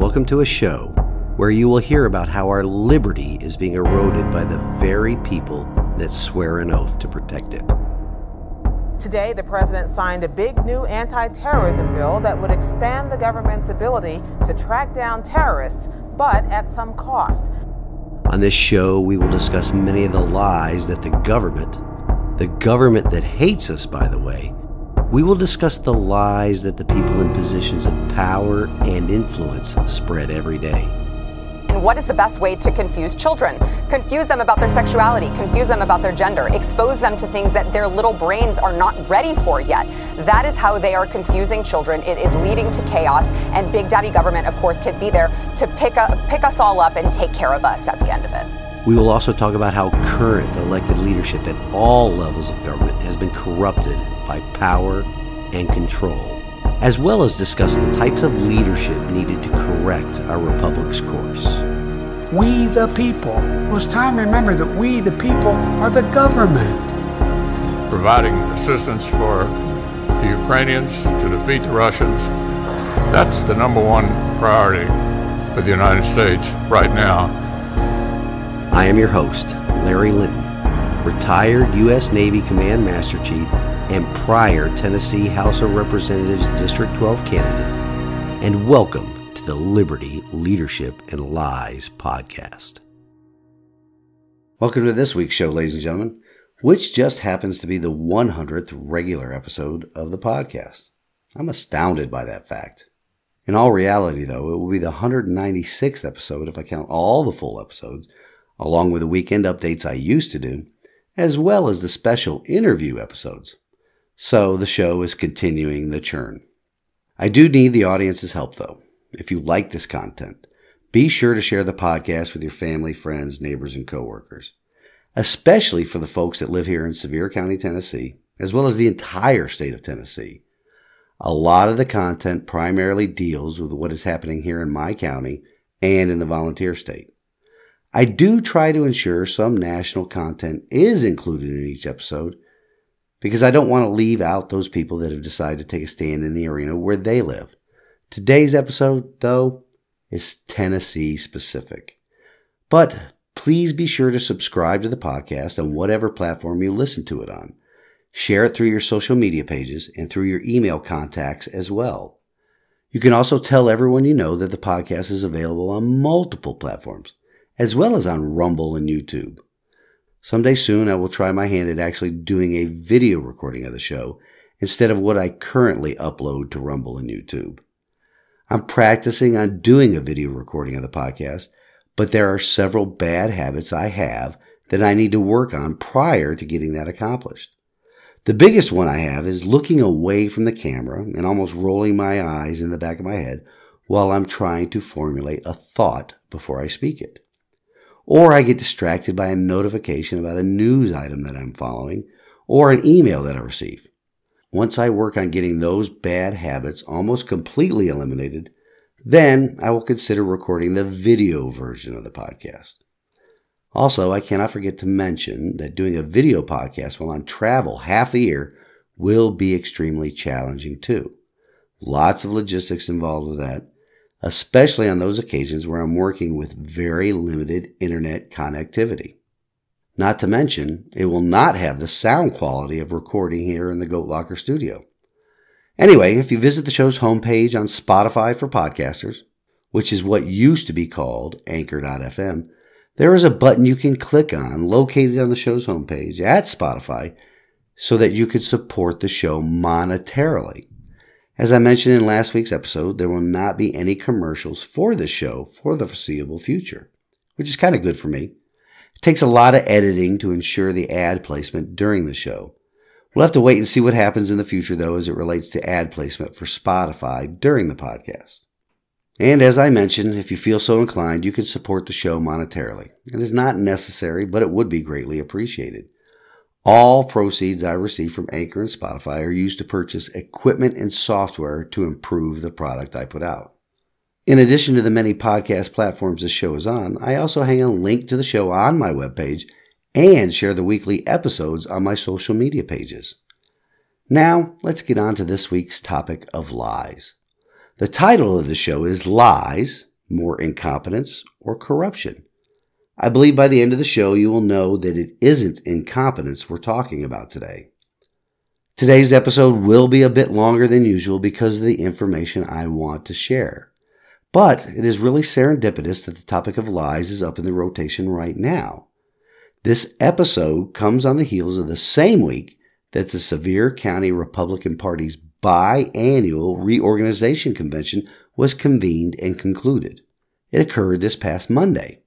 Welcome to a show where you will hear about how our liberty is being eroded by the very people that swear an oath to protect it. Today, the president signed a big new anti-terrorism bill that would expand the government's ability to track down terrorists, but at some cost. On this show, we will discuss many of the lies that the government that hates us, by the way, we will discuss the lies that the people in positions of power and influence spread every day. And what is the best way to confuse children? Confuse them about their sexuality, confuse them about their gender, expose them to things that their little brains are not ready for yet. That is how they are confusing children. It is leading to chaos, and Big Daddy government, of course, can be there to pick us all up and take care of us at the end of it. We will also talk about how current elected leadership at all levels of government has been corrupted by power and control, as well as discuss the types of leadership needed to correct our republic's course. We the people. It was time to remember that we the people are the government. Providing assistance for the Ukrainians to defeat the Russians, that's the number one priority for the United States right now. I am your host, Larry Linton, retired U.S. Navy Command Master Chief and prior Tennessee House of Representatives District 12 candidate, and welcome to the Liberty, Leadership, and Lies podcast. Welcome to this week's show, ladies and gentlemen, which just happens to be the 100th regular episode of the podcast. I'm astounded by that fact. In all reality, though, it will be the 196th episode if I count all the full episodes, along with the weekend updates I used to do, as well as the special interview episodes. So the show is continuing the churn. I do need the audience's help, though. If you like this content, be sure to share the podcast with your family, friends, neighbors, and coworkers, especially for the folks that live here in Sevier County, Tennessee, as well as the entire state of Tennessee. A lot of the content primarily deals with what is happening here in my county and in the volunteer state. I do try to ensure some national content is included in each episode because I don't want to leave out those people that have decided to take a stand in the arena where they live. Today's episode, though, is Tennessee specific. But please be sure to subscribe to the podcast on whatever platform you listen to it on. Share it through your social media pages and through your email contacts as well. You can also tell everyone you know that the podcast is available on multiple platforms, as well as on Rumble and YouTube. Someday soon, I will try my hand at actually doing a video recording of the show instead of what I currently upload to Rumble and YouTube. I'm practicing on doing a video recording of the podcast, but there are several bad habits I have that I need to work on prior to getting that accomplished. The biggest one I have is looking away from the camera and almost rolling my eyes in the back of my head while I'm trying to formulate a thought before I speak it. Or I get distracted by a notification about a news item that I'm following or an email that I receive. Once I work on getting those bad habits almost completely eliminated, then I will consider recording the video version of the podcast. Also, I cannot forget to mention that doing a video podcast while on travel half the year will be extremely challenging too. Lots of logistics involved with that, especially on those occasions where I'm working with very limited internet connectivity. Not to mention, it will not have the sound quality of recording here in the Goat Locker studio. Anyway, if you visit the show's homepage on Spotify for podcasters, which is what used to be called Anchor.fm, there is a button you can click on located on the show's homepage at Spotify so that you could support the show monetarily. As I mentioned in last week's episode, there will not be any commercials for this show for the foreseeable future, which is kind of good for me. It takes a lot of editing to ensure the ad placement during the show. We'll have to wait and see what happens in the future, though, as it relates to ad placement for Spotify during the podcast. And as I mentioned, if you feel so inclined, you can support the show monetarily. It is not necessary, but it would be greatly appreciated. All proceeds I receive from Anchor and Spotify are used to purchase equipment and software to improve the product I put out. In addition to the many podcast platforms this show is on, I also hang a link to the show on my webpage and share the weekly episodes on my social media pages. Now, let's get on to this week's topic of lies. The title of the show is Lies, more incompetence, or corruption? I believe by the end of the show you will know that it isn't incompetence we're talking about today. Today's episode will be a bit longer than usual because of the information I want to share. But it is really serendipitous that the topic of lies is up in the rotation right now. This episode comes on the heels of the same week that the Sevier County Republican Party's biannual reorganization convention was convened and concluded. It occurred this past Monday.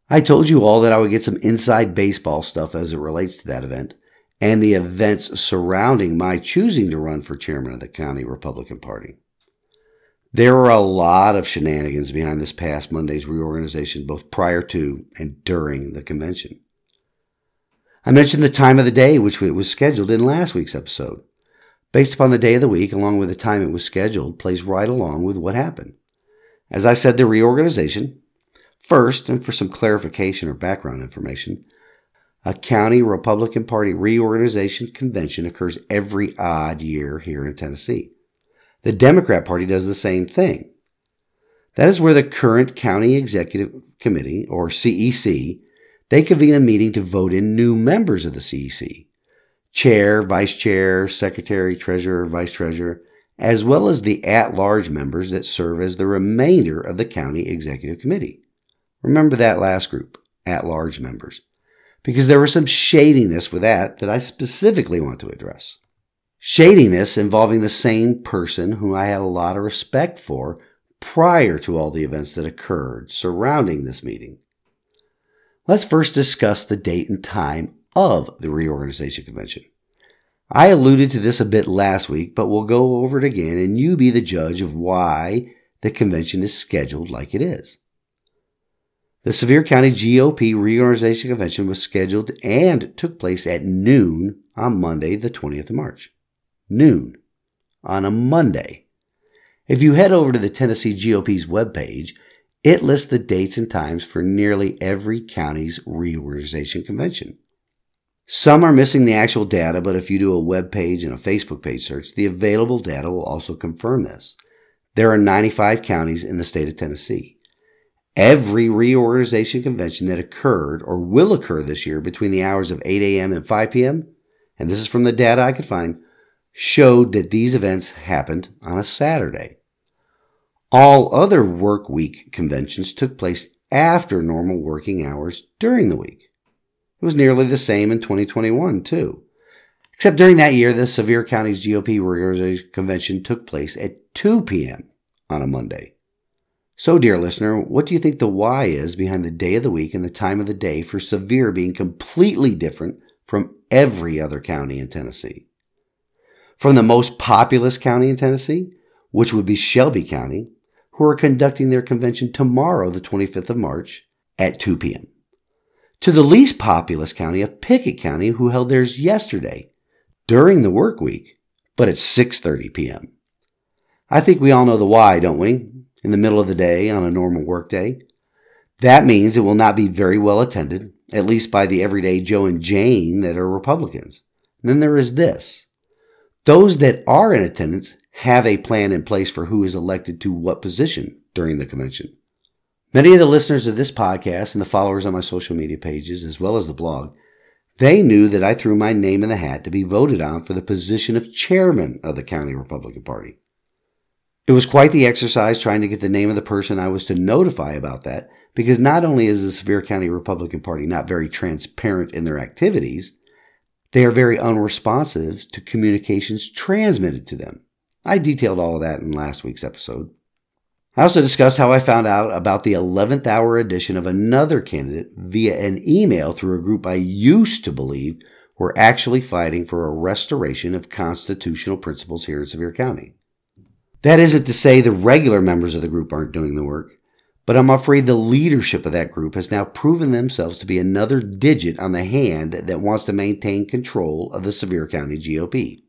I told you all that I would get some inside baseball stuff as it relates to that event and the events surrounding my choosing to run for chairman of the County Republican Party. There were a lot of shenanigans behind this past Monday's reorganization, both prior to and during the convention. I mentioned the time of the day which it was scheduled in last week's episode. Based upon the day of the week, along with the time it was scheduled, plays right along with what happened. As I said, the reorganization, first, and for some clarification or background information, a County Republican Party reorganization convention occurs every odd year here in Tennessee. The Democrat Party does the same thing. That is where the current County Executive Committee, or CEC, they convene a meeting to vote in new members of the CEC. Chair, Vice Chair, Secretary, Treasurer, Vice Treasurer, as well as the at-large members that serve as the remainder of the County Executive Committee. Remember that last group, at-large members, because there was some shadiness with that I specifically want to address. Shadiness involving the same person whom I had a lot of respect for prior to all the events that occurred surrounding this meeting. Let's first discuss the date and time of the reorganization convention. I alluded to this a bit last week, but we'll go over it again and you be the judge of why the convention is scheduled like it is. The Sevier County GOP reorganization convention was scheduled and took place at noon on Monday, the 20th of March. Noon on a Monday. If you head over to the Tennessee GOP's webpage, it lists the dates and times for nearly every county's reorganization convention. Some are missing the actual data, but if you do a web page and a Facebook page search, the available data will also confirm this. There are 95 counties in the state of Tennessee. Every reorganization convention that occurred or will occur this year between the hours of 8 a.m. and 5 p.m., and this is from the data I could find, showed that these events happened on a Saturday. All other work week conventions took place after normal working hours during the week. It was nearly the same in 2021, too. Except during that year, the Sevier County's GOP reorganization convention took place at 2 p.m. on a Monday. So, dear listener, what do you think the why is behind the day of the week and the time of the day for Sevier being completely different from every other county in Tennessee? From the most populous county in Tennessee, which would be Shelby County, who are conducting their convention tomorrow, the 25th of March, at 2 p.m., to the least populous county of Pickett County, who held theirs yesterday, during the work week, but at 6:30 p.m. I think we all know the why, don't we? In the middle of the day on a normal work day. That means it will not be very well attended, at least by the everyday Joe and Jane that are Republicans. And then there is this. Those that are in attendance have a plan in place for who is elected to what position during the convention. Many of the listeners of this podcast and the followers on my social media pages, as well as the blog, they knew that I threw my name in the hat to be voted on for the position of chairman of the County Republican Party. It was quite the exercise trying to get the name of the person I was to notify about that, because not only is the Sevier County Republican Party not very transparent in their activities, they are very unresponsive to communications transmitted to them. I detailed all of that in last week's episode. I also discussed how I found out about the 11th hour edition of another candidate via an email through a group I used to believe were actually fighting for a restoration of constitutional principles here in Sevier County. That isn't to say the regular members of the group aren't doing the work, but I'm afraid the leadership of that group has now proven themselves to be another digit on the hand that wants to maintain control of the Sevier County GOP.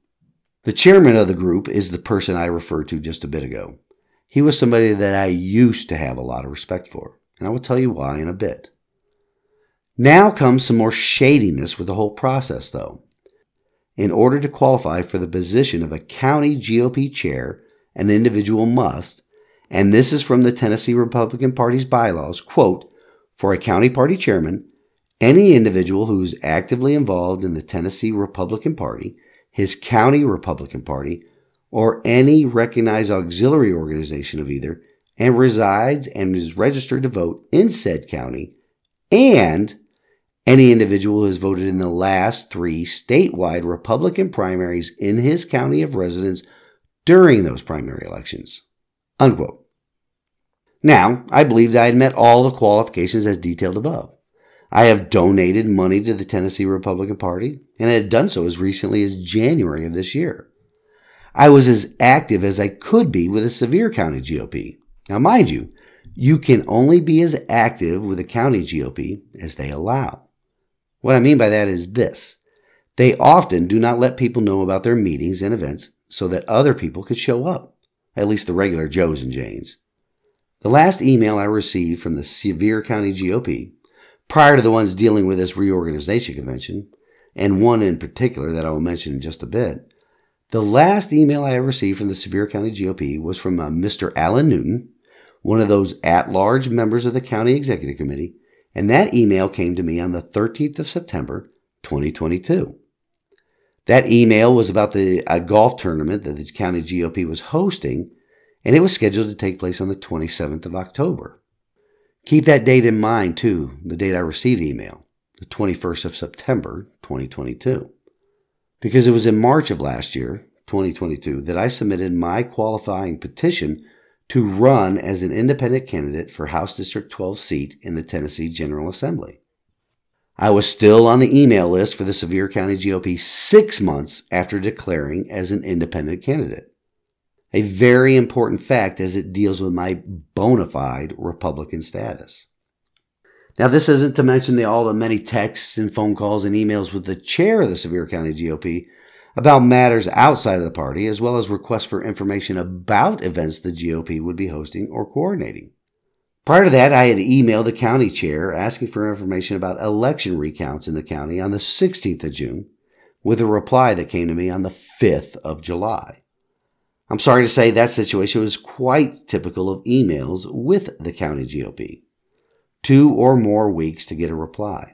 The chairman of the group is the person I referred to just a bit ago. He was somebody that I used to have a lot of respect for, and I will tell you why in a bit. Now comes some more shadiness with the whole process, though. In order to qualify for the position of a county GOP chair, an individual must, and this is from the Tennessee Republican Party's bylaws, quote, "For a county party chairman, any individual who is actively involved in the Tennessee Republican Party, his county Republican Party, or any recognized auxiliary organization of either, and resides and is registered to vote in said county, and any individual who has voted in the last 3 statewide Republican primaries in his county of residence during those primary elections." Unquote. Now, I believed I had met all the qualifications as detailed above. I have donated money to the Tennessee Republican Party, and I had done so as recently as January of this year. I was as active as I could be with the Sevier County GOP. Now, mind you, you can only be as active with the county GOP as they allow. What I mean by that is this. They often do not let people know about their meetings and events so that other people could show up, at least the regular Joes and Janes. The last email I received from the Sevier County GOP, prior to the ones dealing with this reorganization convention, and one in particular that I will mention in just a bit, the last email I ever received from the Sevier County GOP was from Mr. Alan Newton, one of those at-large members of the County Executive Committee, and that email came to me on the 13th of September, 2022. That email was about a golf tournament that the County GOP was hosting, and it was scheduled to take place on the 27th of October. Keep that date in mind, too, the date I received the email, the 21st of September, 2022. Because it was in March of last year, 2022, that I submitted my qualifying petition to run as an independent candidate for House District 12 seat in the Tennessee General Assembly. I was still on the email list for the Sevier County GOP 6 months after declaring as an independent candidate. A very important fact as it deals with my bona fide Republican status. Now, this isn't to mention all the many texts and phone calls and emails with the chair of the Sevier County GOP about matters outside of the party, as well as requests for information about events the GOP would be hosting or coordinating. Prior to that, I had emailed the county chair asking for information about election recounts in the county on the 16th of June, with a reply that came to me on the 5th of July. I'm sorry to say that situation was quite typical of emails with the county GOP. 2 or more weeks to get a reply.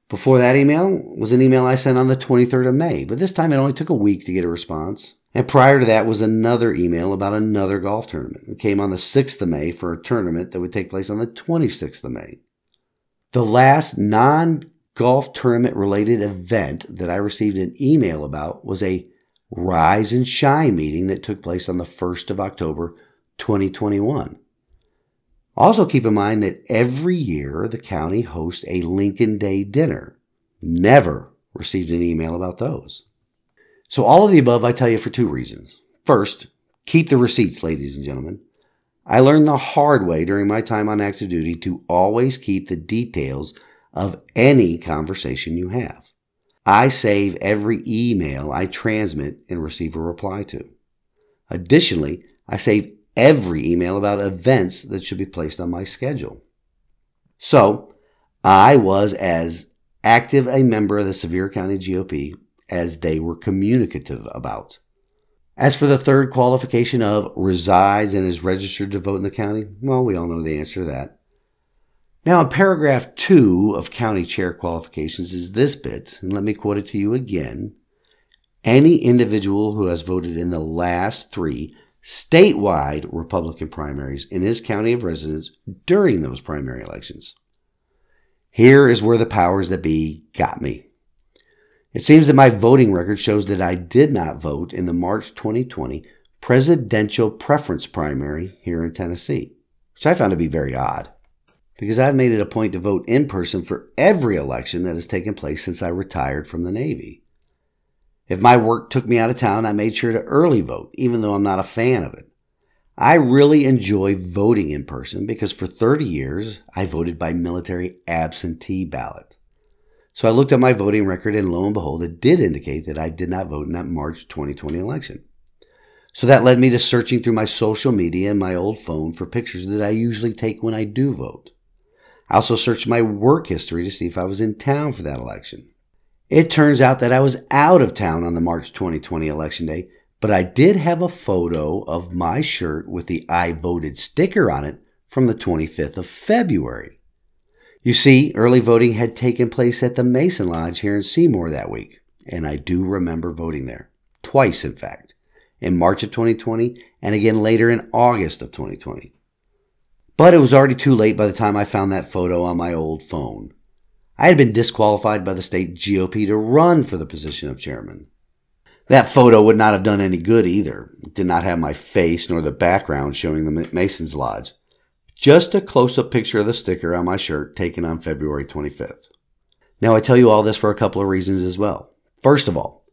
Before that email was an email I sent on the 23rd of May, but this time it only took a week to get a response. And prior to that was another email about another golf tournament. It came on the 6th of May for a tournament that would take place on the 26th of May. The last non-golf tournament related event that I received an email about was a Rise and Shine meeting that took place on the 1st of October, 2021. Also keep in mind that every year the county hosts a Lincoln Day dinner. Never received an email about those. So all of the above I tell you for 2 reasons. First, keep the receipts, ladies and gentlemen. I learned the hard way during my time on active duty to always keep the details of any conversation you have. I save every email I transmit and receive a reply to. Additionally, I save every email about events that should be placed on my schedule. So, I was as active a member of the Sevier County GOP as they were communicative about. As for the third qualification of resides and is registered to vote in the county, well, we all know the answer to that. Now, in paragraph 2 of county chair qualifications is this bit, and let me quote it to you again. Any individual who has voted in the last 3 statewide Republican primaries in his county of residence during those primary elections. Here is where the powers that be got me. It seems that my voting record shows that I did not vote in the March 2020 presidential preference primary here in Tennessee, which I found to be very odd, because I've made it a point to vote in person for every election that has taken place since I retired from the Navy. If my work took me out of town, I made sure to early vote, even though I'm not a fan of it. I really enjoy voting in person because for 30 years, I voted by military absentee ballot. So I looked at my voting record and lo and behold, it did indicate that I did not vote in that March 2020 election. So that led me to searching through my social media and my old phone for pictures that I usually take when I do vote. I also searched my work history to see if I was in town for that election. It turns out that I was out of town on the March 2020 election day, But I did have a photo of my shirt with the I voted sticker on it from the 25th of February. You see, early voting had taken place at the Mason Lodge here in Seymour that week, and I do remember voting there. Twice, in fact. In March of 2020 and again later in August of 2020. But it was already too late by the time I found that photo on my old phone. I had been disqualified by the state GOP to run for the position of chairman. That photo would not have done any good either. It did not have my face nor the background showing the Mason's Lodge. Just a close-up picture of the sticker on my shirt taken on February 25th. Now I tell you all this for a couple of reasons as well. First of all,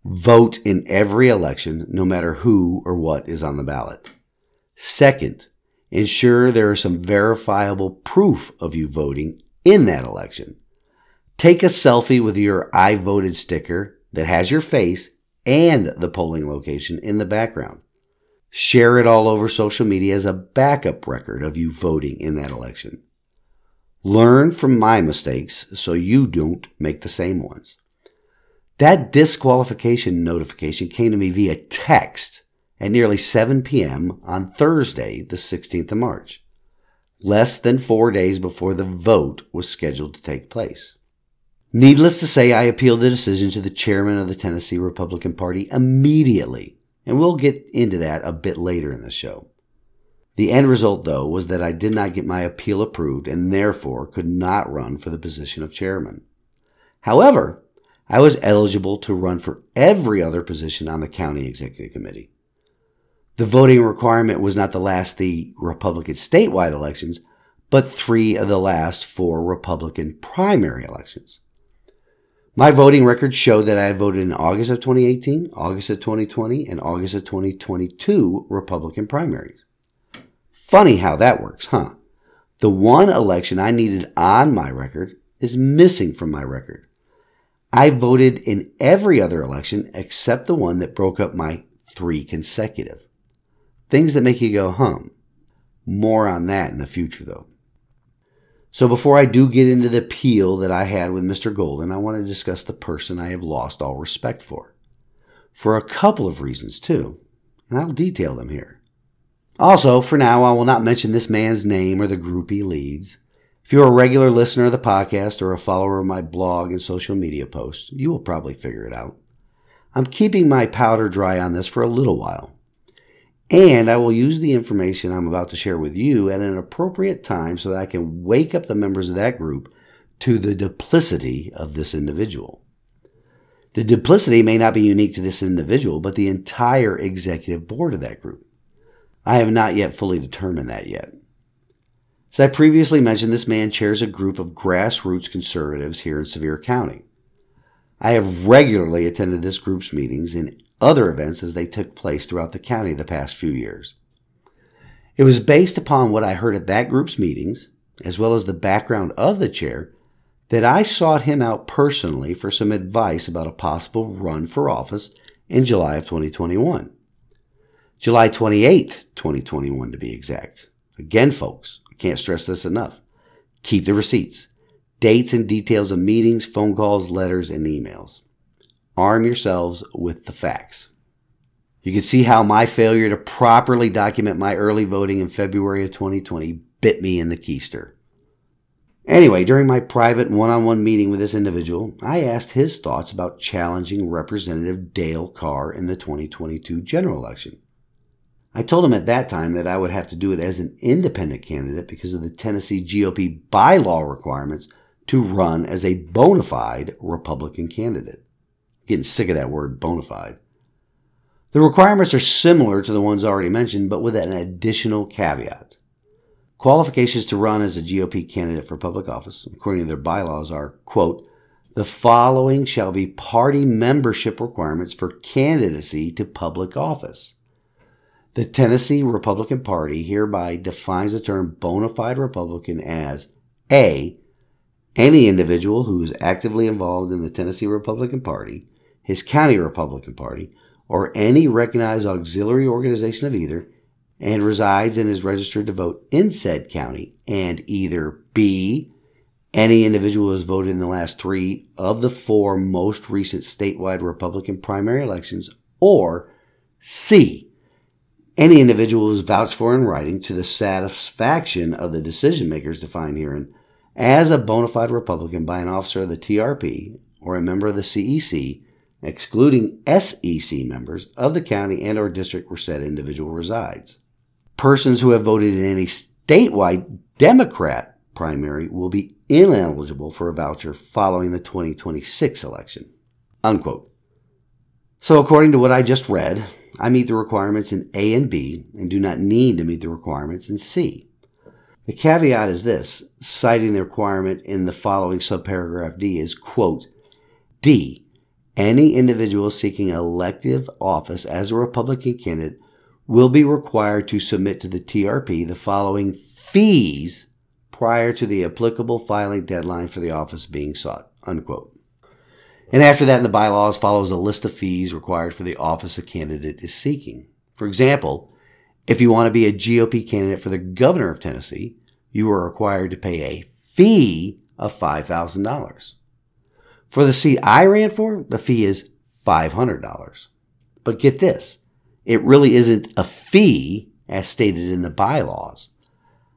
vote in every election, no matter who or what is on the ballot. Second, ensure there is some verifiable proof of you voting in that election. Take a selfie with your I voted sticker that has your face and the polling location in the background. Share it all over social media as a backup record of you voting in that election. Learn from my mistakes so you don't make the same ones. That disqualification notification came to me via text at nearly 7 p.m. on Thursday, the 16th of March, less than 4 days before the vote was scheduled to take place. Needless to say, I appealed the decision to the chairman of the Tennessee Republican Party immediately, and we'll get into that a bit later in the show. The end result, though, was that I did not get my appeal approved and therefore could not run for the position of chairman. However, I was eligible to run for every other position on the county executive committee. The voting requirement was not to last the Republican statewide elections, but 3 of the last 4 Republican primary elections. My voting records show that I had voted in August of 2018, August of 2020, and August of 2022 Republican primaries. Funny how that works, huh? The one election I needed on my record is missing from my record. I voted in every other election except the one that broke up my 3 consecutive. Things that make you go, More on that in the future, though. So before I do get into the appeal that I had with Mr. Golden, I want to discuss the person I have lost all respect for. For a couple of reasons, too, and I'll detail them here. Also, for now, I will not mention this man's name or the group he leads. If you're a regular listener of the podcast or a follower of my blog and social media posts, you will probably figure it out. I'm keeping my powder dry on this for a little while. And I will use the information I'm about to share with you at an appropriate time so that I can wake up the members of that group to the duplicity of this individual. The duplicity may not be unique to this individual, but the entire executive board of that group. I have not yet fully determined that yet. As I previously mentioned, this man chairs a group of grassroots conservatives here in Sevier County. I have regularly attended this group's meetings and other events as they took place throughout the county the past few years. It was based upon what I heard at that group's meetings, as well as the background of the chair, that I sought him out personally for some advice about a possible run for office in July of 2021. July 28th, 2021 to be exact. Again, folks, I can't stress this enough. Keep the receipts, dates and details of meetings, phone calls, letters, and emails. Arm yourselves with the facts. You can see how my failure to properly document my early voting in February of 2020 bit me in the keister. Anyway, during my private one-on-one meeting with this individual, I asked his thoughts about challenging Representative Dale Carr in the 2022 general election. I told him at that time that I would have to do it as an independent candidate because of the Tennessee GOP bylaw requirements to run as a bona fide Republican candidate. Getting sick of that word, bona fide. The requirements are similar to the ones already mentioned, but with an additional caveat. Qualifications to run as a GOP candidate for public office, according to their bylaws, are, quote, the following shall be party membership requirements for candidacy to public office. The Tennessee Republican Party hereby defines the term bona fide Republican as A, any individual who is actively involved in the Tennessee Republican Party, his county Republican Party, or any recognized auxiliary organization of either, and resides and is registered to vote in said county, and either B, any individual who has voted in the last 3 of the 4 most recent statewide Republican primary elections, or C, any individual who is vouched for in writing to the satisfaction of the decision makers defined herein as a bona fide Republican by an officer of the TRP or a member of the CEC, excluding SEC members of the county and or district where said individual resides. Persons who have voted in any statewide Democrat primary will be ineligible for a voucher following the 2026 election. Unquote. So according to what I just read, I meet the requirements in A and B and do not need to meet the requirements in C. The caveat is this, citing the requirement in the following subparagraph D is, quote, D, any individual seeking elective office as a Republican candidate will be required to submit to the TRP the following fees prior to the applicable filing deadline for the office being sought, unquote. And after that in the bylaws follows a list of fees required for the office a candidate is seeking. For example, if you want to be a GOP candidate for the governor of Tennessee, you are required to pay a fee of $5,000. For the seat I ran for, the fee is $500. But get this, it really isn't a fee as stated in the bylaws.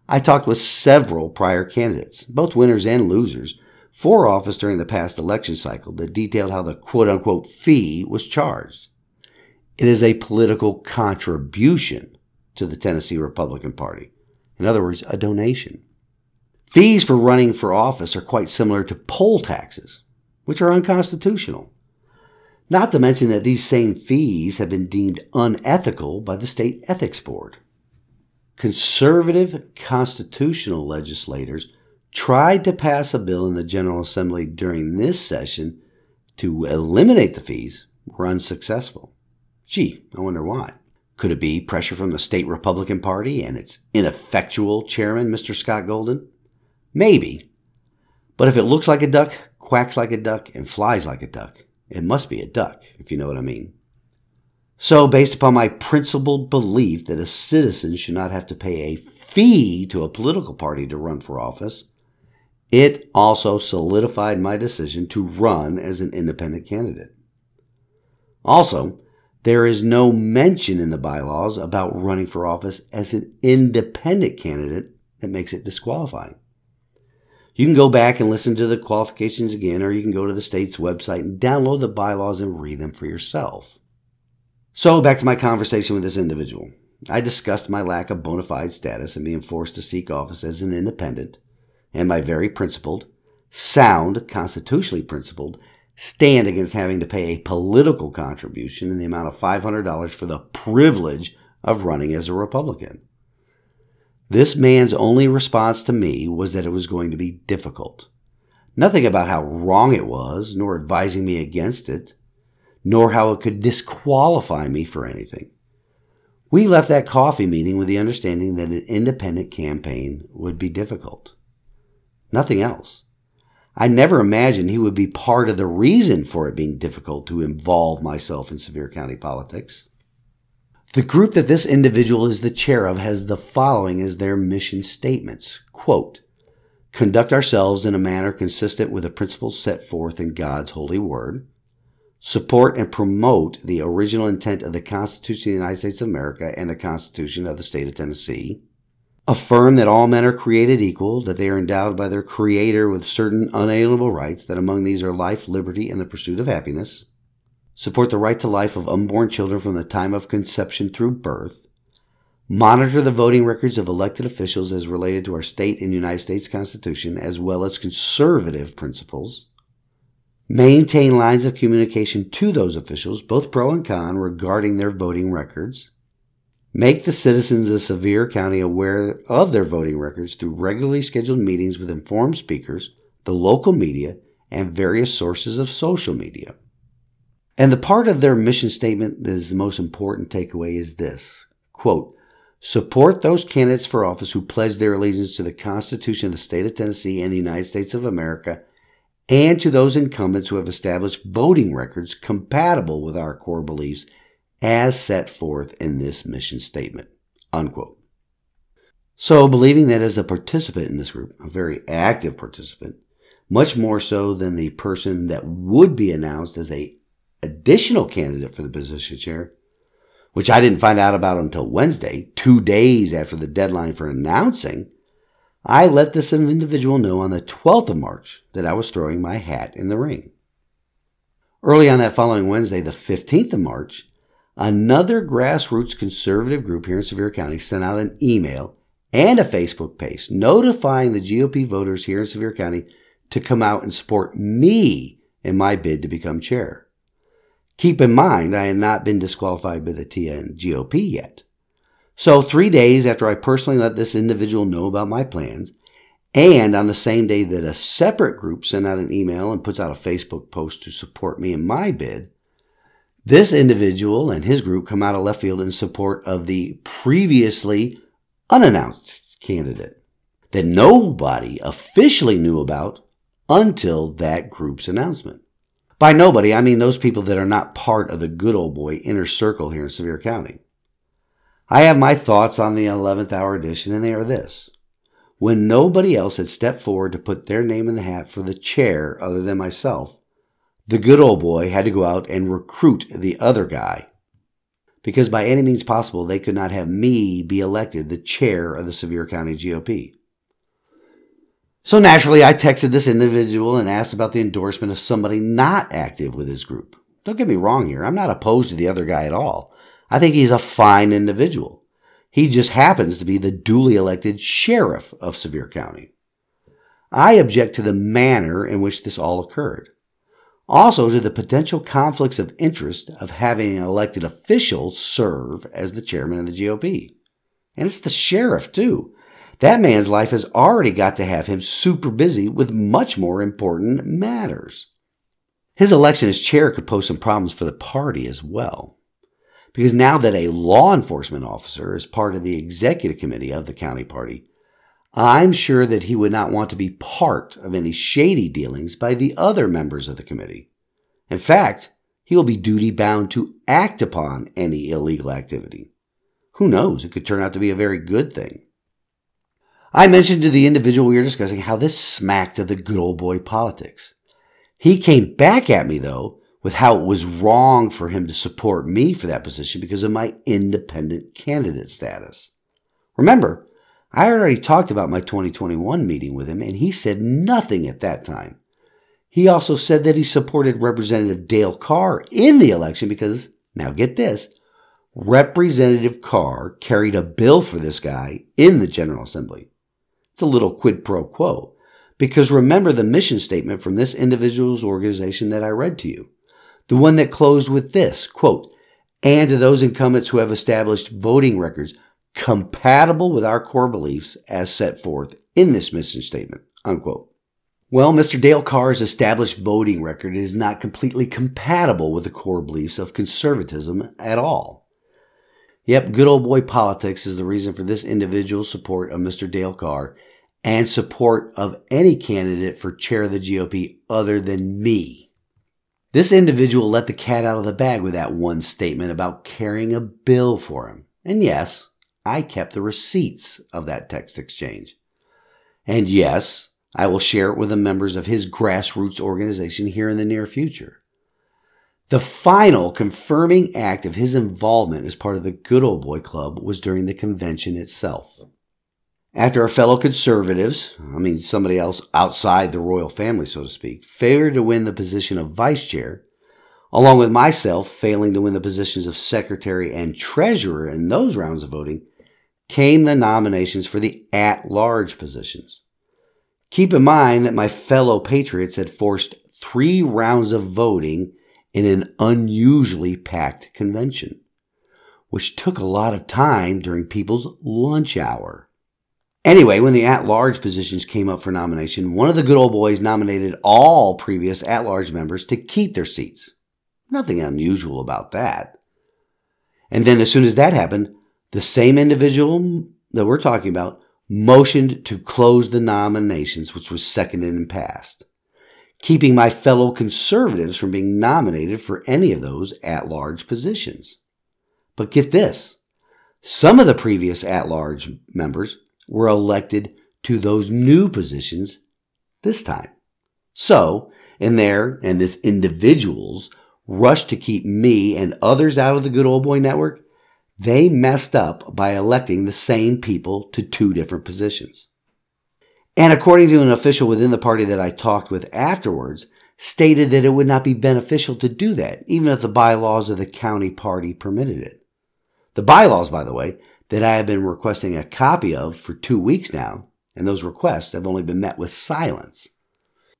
I talked with several prior candidates, both winners and losers, for office during the past election cycle that detailed how the quote-unquote fee was charged. It is a political contribution to the Tennessee Republican Party. In other words, a donation. Fees for running for office are quite similar to poll taxes, which are unconstitutional. Not to mention that these same fees have been deemed unethical by the State Ethics Board. Conservative constitutional legislators tried to pass a bill in the General Assembly during this session to eliminate the fees, were unsuccessful. Gee, I wonder why. Could it be pressure from the state Republican Party and its ineffectual chairman, Mr. Scott Golden? Maybe. But if it looks like a duck, quacks like a duck, and flies like a duck, it must be a duck, if you know what I mean. So, based upon my principled belief that a citizen should not have to pay a fee to a political party to run for office, it also solidified my decision to run as an independent candidate. Also, there is no mention in the bylaws about running for office as an independent candidate that makes it disqualifying. You can go back and listen to the qualifications again, or you can go to the state's website and download the bylaws and read them for yourself. So, back to my conversation with this individual. I discussed my lack of bona fide status and being forced to seek office as an independent, and my very principled, sound, constitutionally principled, stand against having to pay a political contribution in the amount of $500 for the privilege of running as a Republican. This man's only response to me was that it was going to be difficult. Nothing about how wrong it was, nor advising me against it, nor how it could disqualify me for anything. We left that coffee meeting with the understanding that an independent campaign would be difficult. Nothing else. I never imagined he would be part of the reason for it being difficult to involve myself in Sevier County politics. The group that this individual is the chair of has the following as their mission statements. Quote, conduct ourselves in a manner consistent with the principles set forth in God's holy word. Support and promote the original intent of the Constitution of the United States of America and the Constitution of the State of Tennessee. Affirm that all men are created equal, that they are endowed by their Creator with certain unalienable rights, that among these are life, liberty, and the pursuit of happiness. Support the right to life of unborn children from the time of conception through birth. Monitor the voting records of elected officials as related to our state and United States Constitution, as well as conservative principles. Maintain lines of communication to those officials, both pro and con, regarding their voting records. Make the citizens of Sevier County aware of their voting records through regularly scheduled meetings with informed speakers, the local media, and various sources of social media. And the part of their mission statement that is the most important takeaway is this, quote, support those candidates for office who pledge their allegiance to the Constitution of the State of Tennessee and the United States of America, and to those incumbents who have established voting records compatible with our core beliefs as set forth in this mission statement, unquote. So, believing that as a participant in this group, a very active participant, much more so than the person that would be announced as an additional candidate for the position of chair, which I didn't find out about until Wednesday, 2 days after the deadline for announcing, I let this individual know on the 12th of March that I was throwing my hat in the ring. Early on that following Wednesday, the 15th of March, another grassroots conservative group here in Sevier County sent out an email and a Facebook page notifying the GOP voters here in Sevier County to come out and support me in my bid to become chair. Keep in mind, I had not been disqualified by the TN GOP yet. So 3 days after I personally let this individual know about my plans, and on the same day that a separate group sent out an email and puts out a Facebook post to support me in my bid, this individual and his group come out of left field in support of the previously unannounced candidate that nobody officially knew about until that group's announcement. By nobody, I mean those people that are not part of the good old boy inner circle here in Sevier County. I have my thoughts on the 11th hour edition, and they are this. When nobody else had stepped forward to put their name in the hat for the chair other than myself, the good old boy had to go out and recruit the other guy. Because by any means possible, they could not have me be elected the chair of the Sevier County GOP. So naturally, I texted this individual and asked about the endorsement of somebody not active with his group. Don't get me wrong here. I'm not opposed to the other guy at all. I think he's a fine individual. He just happens to be the duly elected sheriff of Sevier County. I object to the manner in which this all occurred. Also to the potential conflicts of interest of having an elected official serve as the chairman of the GOP. And it's the sheriff, too. That man's life has already got to have him super busy with much more important matters. His election as chair could pose some problems for the party as well. Because now that a law enforcement officer is part of the executive committee of the county party, I'm sure that he would not want to be part of any shady dealings by the other members of the committee. In fact, he will be duty-bound to act upon any illegal activity. Who knows? It could turn out to be a very good thing. I mentioned to the individual we were discussing how this smacked of the good old boy politics. He came back at me, though, with how it was wrong for him to support me for that position because of my independent candidate status. Remember, I already talked about my 2021 meeting with him, and he said nothing at that time. He also said that he supported Representative Dale Carr in the election because, now get this, Representative Carr carried a bill for this guy in the General Assembly. It's a little quid pro quo, because remember the mission statement from this individual's organization that I read to you. The one that closed with this, quote, and to those incumbents who have established voting records compatible with our core beliefs as set forth in this mission statement, unquote. Well, Mr. Dale Carr's established voting record is not completely compatible with the core beliefs of conservatism at all. Yep, good old boy politics is the reason for this individual's support of Mr. Dale Carr and support of any candidate for chair of the GOP other than me. This individual let the cat out of the bag with that one statement about carrying a bill for him. And yes, I kept the receipts of that text exchange. And yes, I will share it with the members of his grassroots organization here in the near future. The final confirming act of his involvement as part of the Good Old Boy Club was during the convention itself. After our fellow conservatives, somebody else outside the royal family, so to speak, failed to win the position of vice chair, along with myself failing to win the positions of secretary and treasurer in those rounds of voting, came the nominations for the at-large positions. Keep in mind that my fellow patriots had forced 3 rounds of voting in an unusually packed convention, which took a lot of time during people's lunch hour. Anyway, when the at-large positions came up for nomination, one of the good old boys nominated all previous at-large members to keep their seats. Nothing unusual about that. And then as soon as that happened, the same individual that we're talking about motioned to close the nominations, which was seconded and passed, keeping my fellow conservatives from being nominated for any of those at-large positions. But get this, some of the previous at-large members were elected to those new positions this time. So, this individual's rush to keep me and others out of the Good Old Boy Network, they messed up by electing the same people to two different positions. And according to an official within the party that I talked with afterwards, stated that it would not be beneficial to do that, even if the bylaws of the county party permitted it. The bylaws, by the way, that I have been requesting a copy of for 2 weeks now, and those requests have only been met with silence.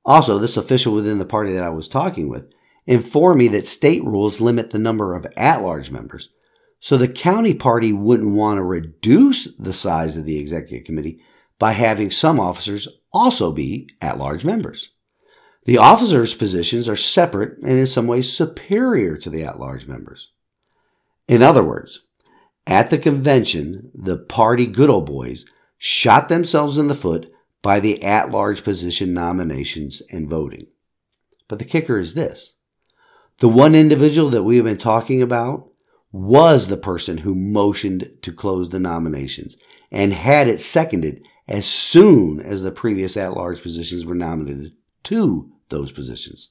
Also, this official within the party that I was talking with informed me that state rules limit the number of at-large members, so the county party wouldn't want to reduce the size of the executive committee by having some officers also be at-large members. The officers' positions are separate and in some ways superior to the at-large members. In other words, at the convention, the party good old boys shot themselves in the foot by the at-large position nominations and voting. But the kicker is this. The one individual that we have been talking about was the person who motioned to close the nominations and had it seconded as soon as the previous at-large positions were nominated to those positions.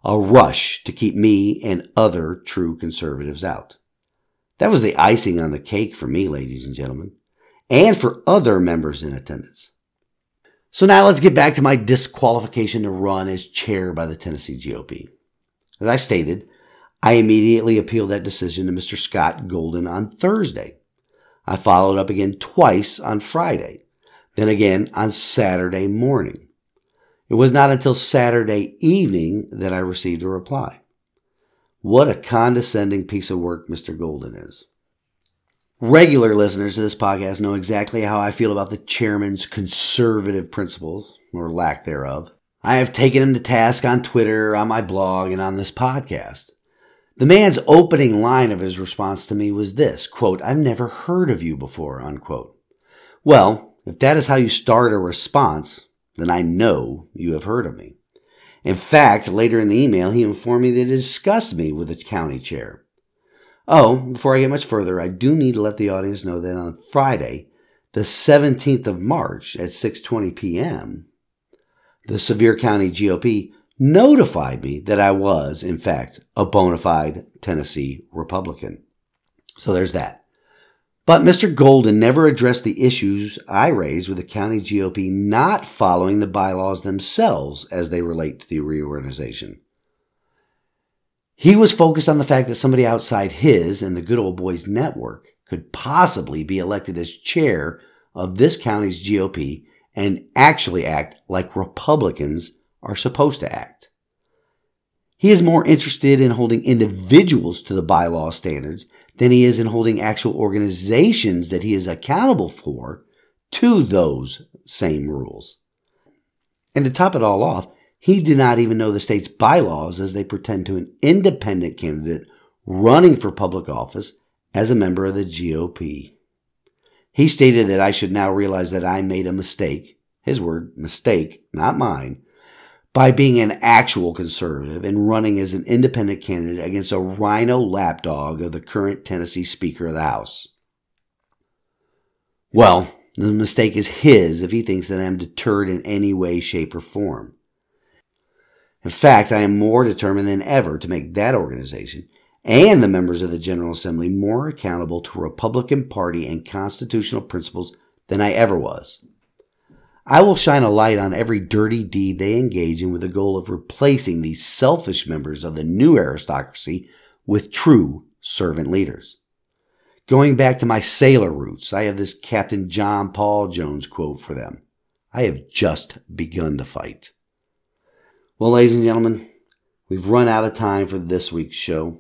A rush to keep me and other true conservatives out. That was the icing on the cake for me, ladies and gentlemen, and for other members in attendance. So now let's get back to my disqualification to run as chair by the Tennessee GOP. As I stated, I immediately appealed that decision to Mr. Scott Golden on Thursday. I followed up again twice on Friday, then again on Saturday morning. It was not until Saturday evening that I received a reply. What a condescending piece of work Mr. Golden is. Regular listeners to this podcast know exactly how I feel about the chairman's conservative principles, or lack thereof. I have taken him to task on Twitter, on my blog, and on this podcast. The man's opening line of his response to me was this, quote, "I've never heard of you before," unquote. Well, if that is how you start a response, then I know you have heard of me. In fact, later in the email, he informed me that he discussed me with the county chair. Oh, before I get much further, I do need to let the audience know that on Friday, the 17th of March at 6:20 p.m., the Sevier County GOP notified me that I was, in fact, a bona fide Tennessee Republican. So there's that. But Mr. Golden never addressed the issues I raised with the county GOP not following the bylaws themselves as they relate to the reorganization. He was focused on the fact that somebody outside his and the good old boys network could possibly be elected as chair of this county's GOP and actually act like Republicans are supposed to act. He is more interested in holding individuals to the bylaw standards than he is in holding actual organizations that he is accountable for to those same rules. And to top it all off, he did not even know the state's bylaws as they pertain to an independent candidate running for public office as a member of the GOP. He stated that I should now realize that I made a mistake, his word, mistake, not mine, by being an actual conservative and running as an independent candidate against a rhino lapdog of the current Tennessee Speaker of the House. Well, the mistake is his if he thinks that I am deterred in any way, shape, or form. In fact, I am more determined than ever to make that organization and the members of the General Assembly more accountable to Republican Party and constitutional principles than I ever was. I will shine a light on every dirty deed they engage in with the goal of replacing these selfish members of the new aristocracy with true servant leaders. Going back to my sailor roots, I have this Captain John Paul Jones quote for them. I have just begun to fight. Well, ladies and gentlemen, we've run out of time for this week's show.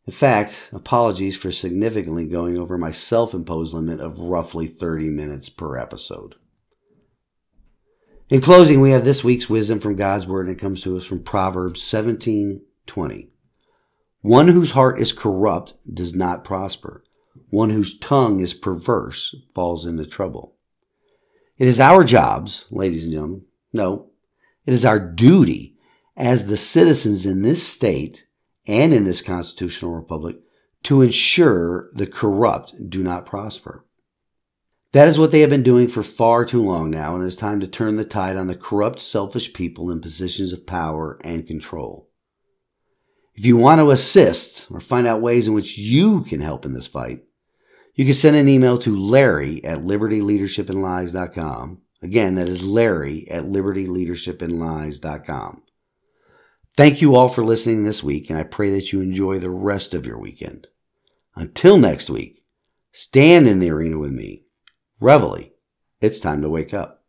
In fact, apologies for significantly going over my self-imposed limit of roughly 30 minutes per episode. In closing, we have this week's wisdom from God's Word, and it comes to us from Proverbs 17:20. One whose heart is corrupt does not prosper. One whose tongue is perverse falls into trouble. It is our jobs, ladies and gentlemen, no, it is our duty as the citizens in this state and in this constitutional republic to ensure the corrupt do not prosper. That is what they have been doing for far too long now, and it is time to turn the tide on the corrupt, selfish people in positions of power and control. If you want to assist or find out ways in which you can help in this fight, You can send an email to larry@libertyleadershipandlies.com. Again, that is larry@libertyleadershipandlies.com. Thank you all for listening this week, and I pray that you enjoy the rest of your weekend. Until next week, stand in the arena with me. Reveille, it's time to wake up.